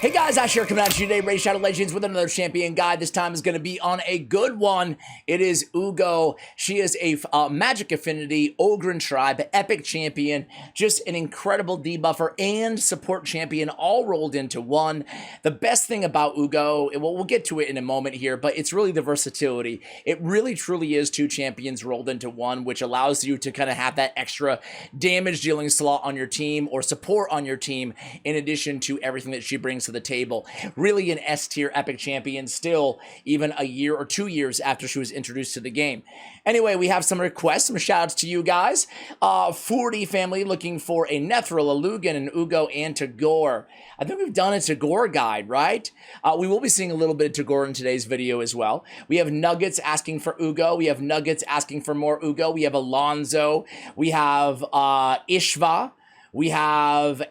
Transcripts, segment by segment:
Hey guys, Ash here coming at you today, Raid Shadow Legends with another champion guide. This time is going to be on a good one. It is Uugo. She is a Magic Affinity, Ogren Tribe, Epic Champion, just an incredible debuffer and support champion all rolled into one. The best thing about Uugo, well, we'll get to it in a moment here, but it's really the versatility. It really truly is two champions rolled into one, which allows you to kind of have that extra damage dealing slot on your team or support on your team in addition to everything that she brings to the table. Really an S-tier epic champion still, even a year or 2 years after she was introduced to the game. Anyway, we have some requests, some shout-outs to you guys. 40 family looking for a Nethril, a Lugan, an Uugo, and Tagore. I think we've done a Tagore guide, right? We will be seeing a little bit of Tagore in today's video as well. We have Nuggets asking for Uugo. We have Nuggets asking for more Uugo. We have Alonzo. We have Ishva. We have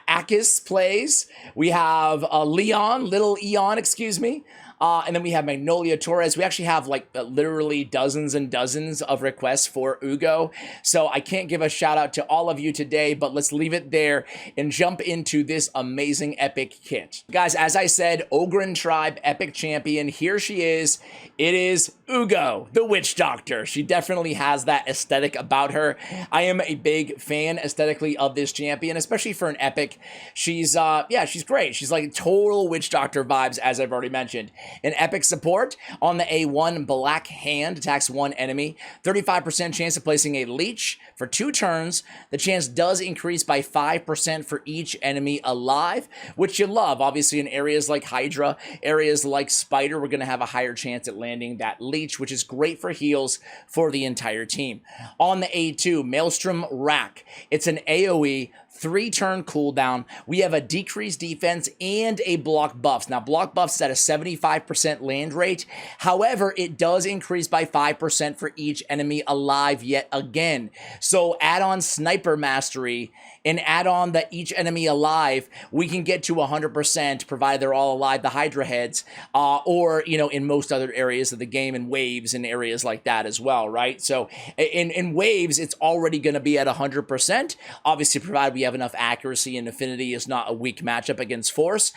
Akis plays. We have Leon, Little Eon, excuse me. And then we have Magnolia Torres. We actually have like literally dozens and dozens of requests for Uugo. So I can't give a shout out to all of you today, but let's leave it there and jump into this amazing epic kit. Guys, as I said, Ogren Tribe Epic Champion. Here she is. It is Uugo, the Witch Doctor. She definitely has that aesthetic about her. I am a big fan aesthetically of this champion, especially for an epic. She's, yeah, she's great. She's like total Witch Doctor vibes, as I've already mentioned. An epic support on the A1 Black Hand, attacks one enemy. 35% chance of placing a leech for 2 turns. The chance does increase by 5% for each enemy alive, which you love. Obviously, in areas like Hydra, areas like Spider, we're going to have a higher chance at landing that leech, which is great for heals for the entire team. On the A2, Maelstrom Rack. It's an AoE 3-turn cooldown. We have a decreased defense and a block buffs. Now, block buffs is at a 75% land rate. However, it does increase by 5% for each enemy alive yet again. So add on Sniper Mastery and add on the each enemy alive, we can get to 100% provided they're all alive, the Hydra heads, or, you know, in most other areas of the game, in waves and areas like that as well, right? So in waves, it's already going to be at 100%, obviously provided we have enough accuracy, and Affinity is not a weak matchup against Force,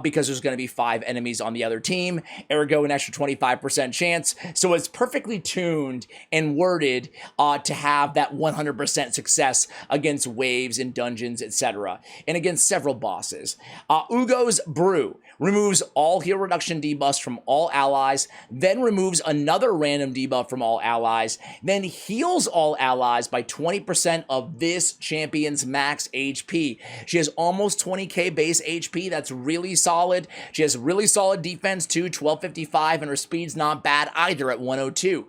because there's going to be 5 enemies on the other team, ergo an extra 25% chance. So it's perfectly tuned and worded to have that 100% success against waves and dungeons, etc., and against several bosses. Uugo's Brew removes all heal reduction debuffs from all allies, then removes another random debuff from all allies, then heals all allies by 20% of this champion's max HP. She has almost 20k base HP. That's really solid. She has really solid defense too, 1255, and her speed's not bad either at 102.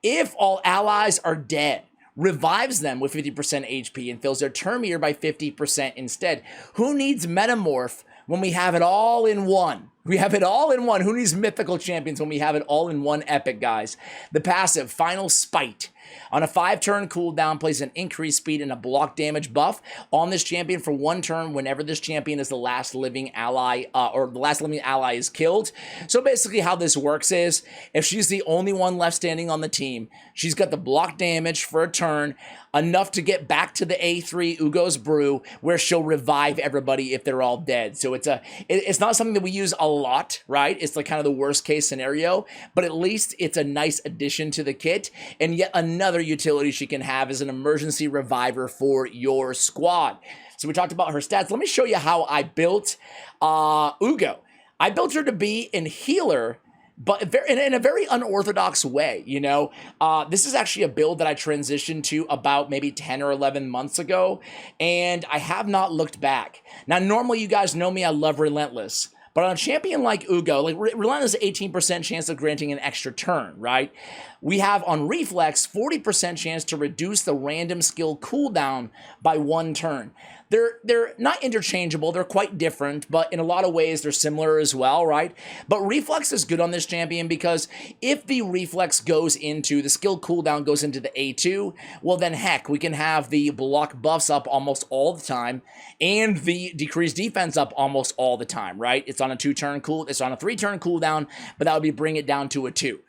If all allies are dead, revives them with 50% HP and fills their turn meter by 50% instead. Who needs Metamorph when we have it all in one? We have it all in one. Who needs mythical champions when we have it all in one epic, guys? The passive, Final Spite. On a 5-turn cooldown, plays an increased speed and a block damage buff on this champion for 1 turn whenever this champion is the last living ally, or the last living ally is killed. So basically how this works is, if she's the only one left standing on the team, she's got the block damage for a turn, enough to get back to the A3 Uugo's Brew, where she'll revive everybody if they're all dead. So it's not something that we use a lot, right? It's like kind of the worst case scenario, but at least it's a nice addition to the kit, and yet another utility she can have is an emergency reviver for your squad. So we talked about her stats. Let me show you how I built Uugo. I built her to be a healer, but in a very unorthodox way, you know. This is actually a build that I transitioned to about maybe 10 or 11 months ago, and I have not looked back. Now, normally you guys know me, I love Relentless. But on a champion like Uugo, like Relentless 18% chance of granting an extra turn, right? We have on Reflex 40% chance to reduce the random skill cooldown by 1 turn. They're not interchangeable, they're quite different, but in a lot of ways they're similar as well, right? But Reflex is good on this champion because if the Reflex goes into, the skill cooldown goes into the A2, well then heck, we can have the block buffs up almost all the time and the decreased defense up almost all the time, right? It's on a 3-turn cooldown, but that would be bring it down to a 2.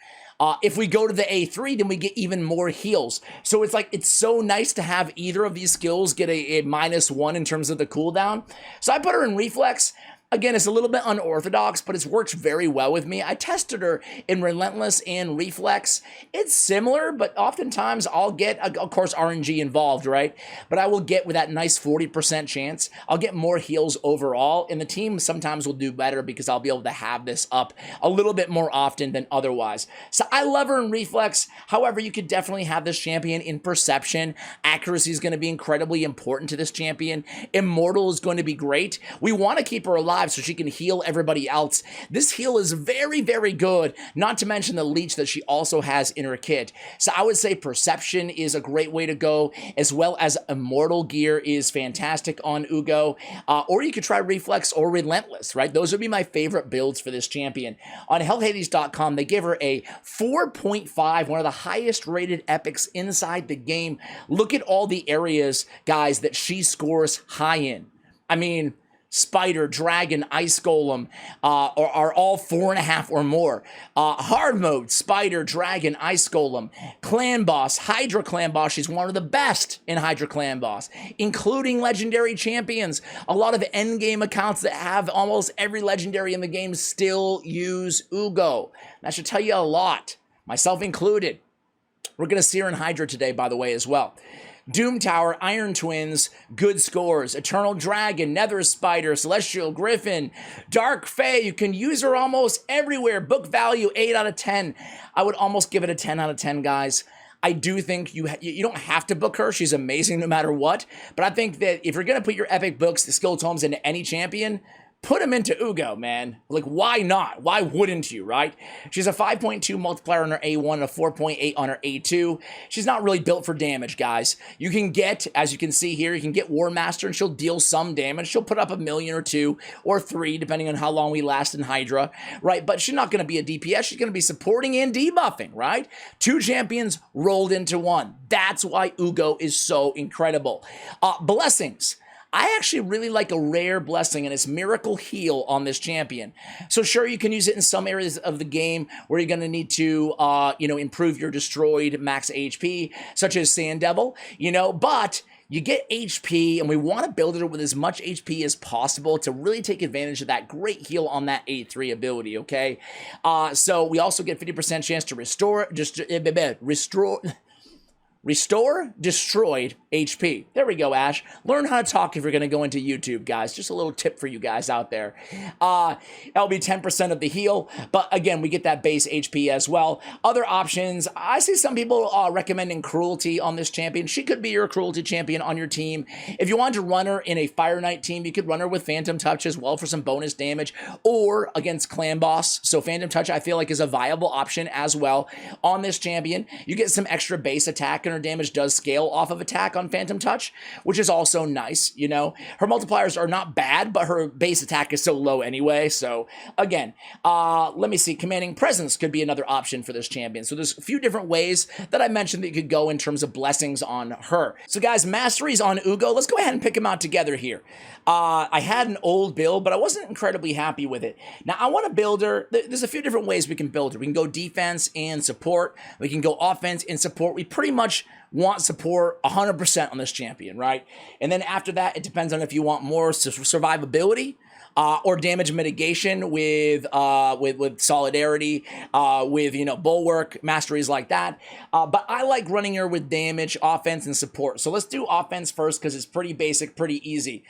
If we go to the A3, then we get even more heals. So it's like, it's so nice to have either of these skills get a -1 in terms of the cooldown. So I put her in Reflex. Again, it's a little bit unorthodox, but it's worked very well with me. I tested her in Relentless and Reflex. It's similar, but oftentimes I'll get, of course, RNG involved, right? But I will get with that nice 40% chance. I'll get more heals overall, and the team sometimes will do better because I'll be able to have this up a little bit more often than otherwise. So I love her in Reflex. However, you could definitely have this champion in Perception. Accuracy is going to be incredibly important to this champion. Immortal is going to be great. We want to keep her alive so she can heal everybody else. This heal is very, very good, not to mention the leech that she also has in her kit. So I would say Perception is a great way to go, as well as Immortal gear is fantastic on Uugo, or you could try Reflex or Relentless, right? Those would be my favorite builds for this champion. On HealthHades.com, they give her a 4.5, one of the highest rated epics inside the game. Look at all the areas, guys, that she scores high in. I mean, Spider, Dragon, Ice Golem are all 4.5 or more. Hard mode, Spider, Dragon, Ice Golem. Clan Boss, Hydra Clan Boss. She's one of the best in Hydra Clan Boss, including legendary champions. A lot of endgame accounts that have almost every legendary in the game still use Uugo. That should tell you a lot, myself included. We're going to see her in Hydra today, by the way, as well. Doom Tower, Iron Twins, good scores. Eternal Dragon, Nether Spider, Celestial Griffin, Dark Fae. You can use her almost everywhere. Book value, 8 out of 10. I would almost give it a 10 out of 10, guys. I do think you don't have to book her. She's amazing no matter what. But I think that if you're going to put your epic books, the skill tomes into any champion, put him into Uugo, man. Like, why not? Why wouldn't you, right? She's a 5.2 multiplier on her A1 and a 4.8 on her A2. She's not really built for damage, guys. You can get, as you can see here, you can get War Master and she'll deal some damage. She'll put up 1 million or 2 or 3, depending on how long we last in Hydra, right? But she's not going to be a DPS. She's going to be supporting and debuffing, right? 2 champions rolled into 1. That's why Uugo is so incredible. Blessings. I actually really like a rare blessing, and it's Miracle Heal on this champion. So sure, you can use it in some areas of the game where you're going to need to, improve your destroyed max HP, such as Sand Devil, but you get HP, and we want to build it with as much HP as possible to really take advantage of that great heal on that A3 ability, okay? So we also get 50% chance to restore destroyed HP. There we go, Ash. Learn how to talk if you're going to go into YouTube, guys. Just a little tip for you guys out there. That'll be 10% of the heal, but again, we get that base HP as well. Other options, I see some people recommending Cruelty on this champion. She could be your Cruelty champion on your team. If you wanted to run her in a Fire Knight team, you could run her with Phantom Touch as well for some bonus damage, or against Clan Boss. So Phantom Touch, I feel like, is a viable option as well on this champion. You get some extra base attack, and her damage does scale off of attack on Phantom Touch, which is also nice, Her multipliers are not bad, but her base attack is so low anyway. So again, let me see. Commanding Presence could be another option for this champion. So there's a few different ways that I mentioned that you could go in terms of blessings on her. So guys, Masteries on Uugo. Let's go ahead and pick them out together here. I had an old build, but I wasn't incredibly happy with it. Now I want to build her. There's a few different ways we can build her. We can go defense and support. We can go offense and support. We pretty much want support 100% on this champion, right? And then after that, it depends on if you want more survivability or damage mitigation with solidarity, with bulwark, masteries like that. But I like running her with damage, offense, and support. So let's do offense first because it's pretty basic, pretty easy.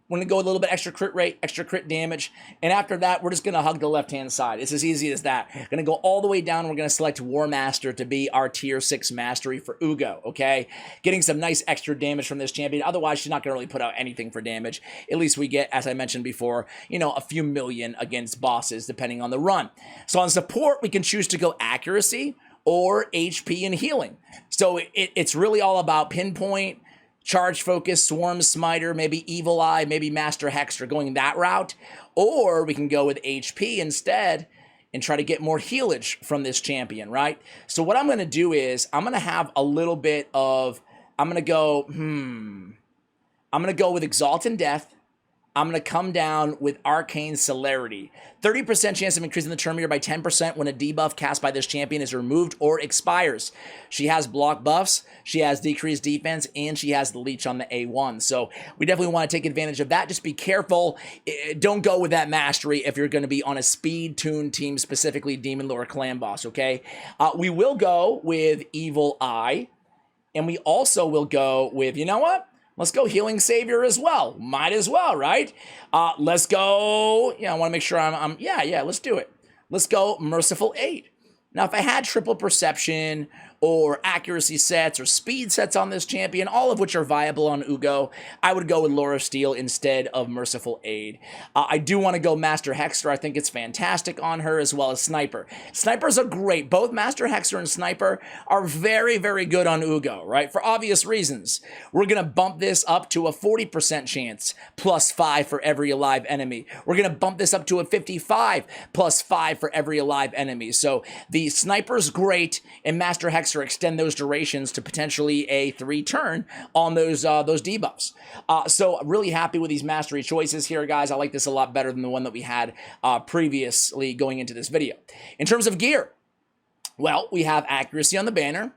We're going to go a little bit extra crit rate, extra crit damage, and after that, we're just going to hug the left-hand side. It's as easy as that. Going to go all the way down, we're going to select War Master to be our tier 6 mastery for Uugo, okay? Getting some nice extra damage from this champion. Otherwise, she's not going to really put out anything for damage. At least we get, as I mentioned before, a few million against bosses, depending on the run. So on support, we can choose to go accuracy or HP and healing. So it's really all about pinpoint, Charge Focus, Swarm Smiter, maybe Evil Eye, maybe Master Hex, or going that route. Or we can go with HP instead and try to get more healage from this champion, right? So what I'm going to do is I'm going to have a little bit of, I'm going to go with Exalt and Death. I'm going to come down with Arcane Celerity. 30% chance of increasing the turn meter by 10% when a debuff cast by this champion is removed or expires. She has block buffs, she has decreased defense, and she has the leech on the A1. So we definitely want to take advantage of that. Just be careful. Don't go with that mastery if you're going to be on a speed-tuned team, specifically Demon Lord Clan Boss, okay? We will go with Evil Eye, and we also will go with, you know what? Let's go Healing Savior as well. Might as well, right? Let's go. Yeah, I want to make sure yeah, let's do it. Let's go Merciful Aid. Now, if I had triple perception or accuracy sets or speed sets on this champion, all of which are viable on Uugo, I would go with Lore of Steel instead of Merciful Aid. I do want to go Master Hexter. I think it's fantastic on her, as well as Sniper. Snipers are great. Both Master Hexter and Sniper are very, very good on Uugo, right? For obvious reasons. We're going to bump this up to a 40% chance, plus 5 for every alive enemy. We're going to bump this up to a 55, plus 5 for every alive enemy. So the Sniper's great, and Master Hexter extend those durations to potentially a 3-turn on those debuffs. So really happy with these mastery choices here, guys. I like this a lot better than the one that we had previously going into this video. In terms of gear, well, we have accuracy on the banner.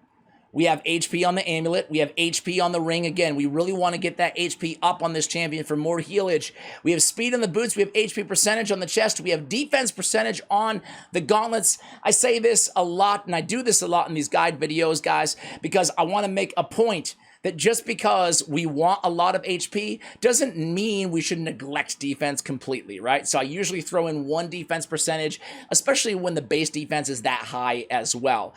We have HP on the amulet. We have HP on the ring. Again, we really want to get that HP up on this champion for more healage. We have speed on the boots. We have HP percentage on the chest. We have defense percentage on the gauntlets. I say this a lot, and I do this a lot in these guide videos, guys, because I want to make a point that just because we want a lot of HP doesn't mean we should neglect defense completely, right? So I usually throw in 1 defense percentage, especially when the base defense is that high as well.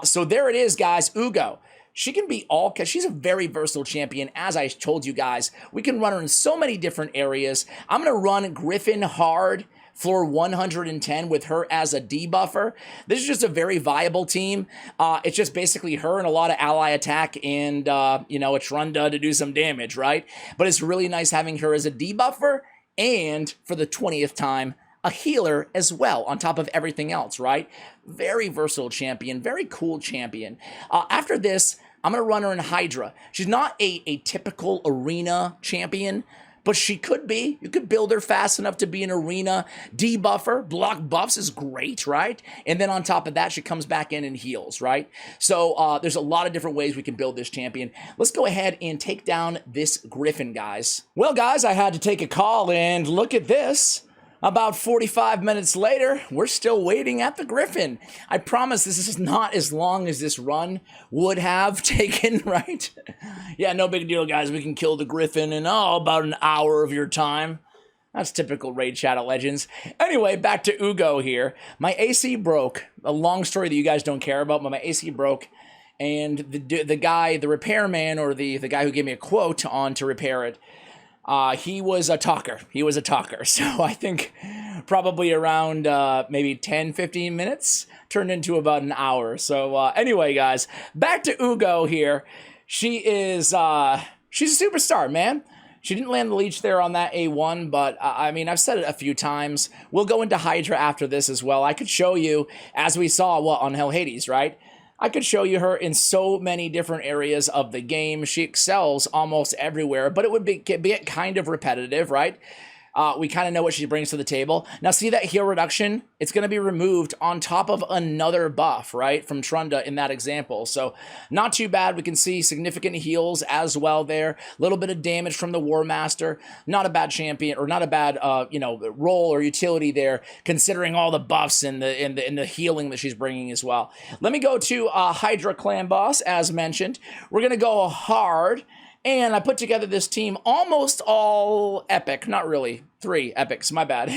So there it is, guys. Uugo. She can be all, because she's a very versatile champion. As I told you guys, we can run her in so many different areas. I'm going to run Griffin hard, floor 110 with her as a debuffer. This is just a very viable team. It's just basically her and a lot of ally attack and, you know, a Trunda to do some damage, right? But it's really nice having her as a debuffer and, for the 20th time, a healer as well, on top of everything else, right? Very versatile champion, very cool champion. After this, I'm going to run her in Hydra. She's not a typical arena champion, but she could be. You could build her fast enough to be an arena debuffer. Block buffs is great, right? And then on top of that, she comes back in and heals, right? So there's a lot of different ways we can build this champion. Let's go ahead and take down this Griffin, guys. Well, guys, I had to take a call, and look at this. About 45 minutes later, we're still waiting at the Griffin. I promise this is not as long as this run would have taken, right? Yeah, no big deal, guys. We can kill the Griffin in, about an hour of your time. That's typical Raid Shadow Legends. Anyway, back to Uugo here. My AC broke. A long story that you guys don't care about, but my AC broke. And the guy, the repairman, or the guy who gave me a quote on to repair it, he was a talker. So I think probably around maybe 10, 15 minutes turned into about an hour. So anyway, guys, back to Uugo here. She is, she's a superstar, man. She didn't land the leech there on that A1, but I mean, I've said it a few times. We'll go into Hydra after this as well. I could show you, as we saw, on Hell Hades, right? I could show you her in so many different areas of the game. She excels almost everywhere, but it would be kind of repetitive, right? We kind of know what she brings to the table. Now, see that heal reduction? It's going to be removed on top of another buff, right, from Trunda in that example. So not too bad. We can see significant heals as well there. A little bit of damage from the War Master. Not a bad champion, or not a bad, role or utility there, considering all the buffs and the healing that she's bringing as well. Let me go to Hydra Clan Boss, as mentioned. We're going to go hard. And I put together this team almost all epic. Not really. 3 epics. My bad.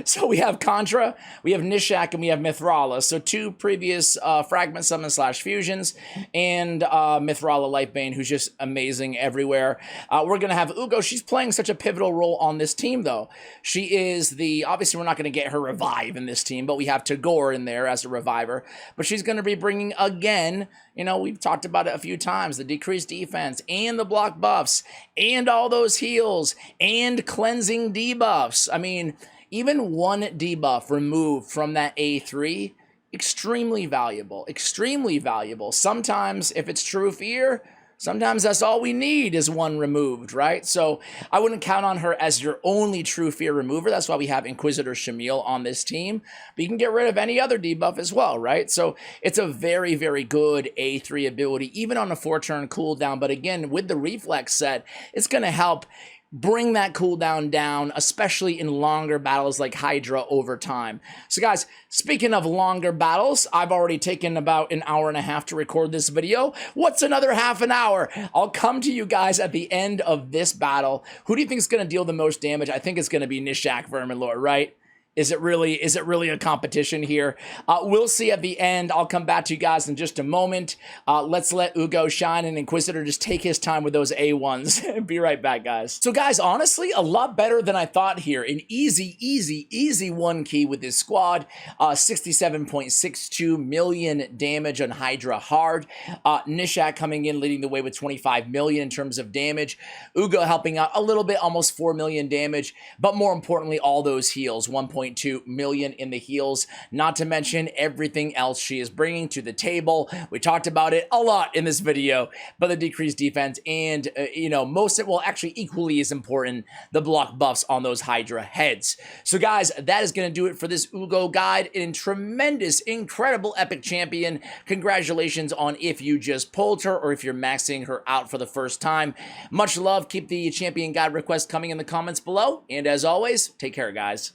So we have Contra, we have Nishak, and we have Mithrala. So 2 previous Fragment Summon / Fusions, and Mithrala Lightbane, who's just amazing everywhere. We're going to have Uugo. She's playing such a pivotal role on this team, though. She is obviously we're not going to get her revive in this team, but we have Tagore in there as a reviver. But she's going to be bringing, again, we've talked about it a few times, the decreased defense, and the block buffs, and all those heals, and cleansing debuffs. I mean, even 1 debuff removed from that A3, extremely valuable, extremely valuable. Sometimes, if it's True Fear, Sometimes that's all we need is one removed, right? So I wouldn't count on her as your only true fear remover. That's why we have Inquisitor Shamil on this team. But you can get rid of any other debuff as well, right? So it's a very, very good A3 ability, even on a 4-turn cooldown. But again, with the Reflex set, it's going to help bring that cooldown down, especially in longer battles like Hydra over time. So guys, speaking of longer battles, I've already taken about an hour and a half to record this video. What's another half an hour? I'll come to you guys at the end of this battle. Who do you think is going to deal the most damage? I think it's going to be Nishak Verminlord, right? Is it really a competition here? We'll see at the end. I'll come back to you guys in just a moment. Let's let Uugo shine and Inquisitor just take his time with those A1s. Be right back, guys. So guys, honestly, a lot better than I thought here. An easy 1 key with this squad. 67.62 million damage on Hydra hard. Nishak coming in leading the way with 25 million in terms of damage. Uugo helping out a little bit, almost 4 million damage. But more importantly, all those heals, 1.2 million in the heals, not to mention everything else she is bringing to the table. We talked about it a lot in this video, but the decreased defense and, actually equally as important, the block buffs on those Hydra heads. So guys, that is going to do it for this Uugo guide. And tremendous, incredible epic champion. Congratulations on if you just pulled her or if you're maxing her out for the first time. Much love. Keep the champion guide request coming in the comments below. And as always, take care, guys.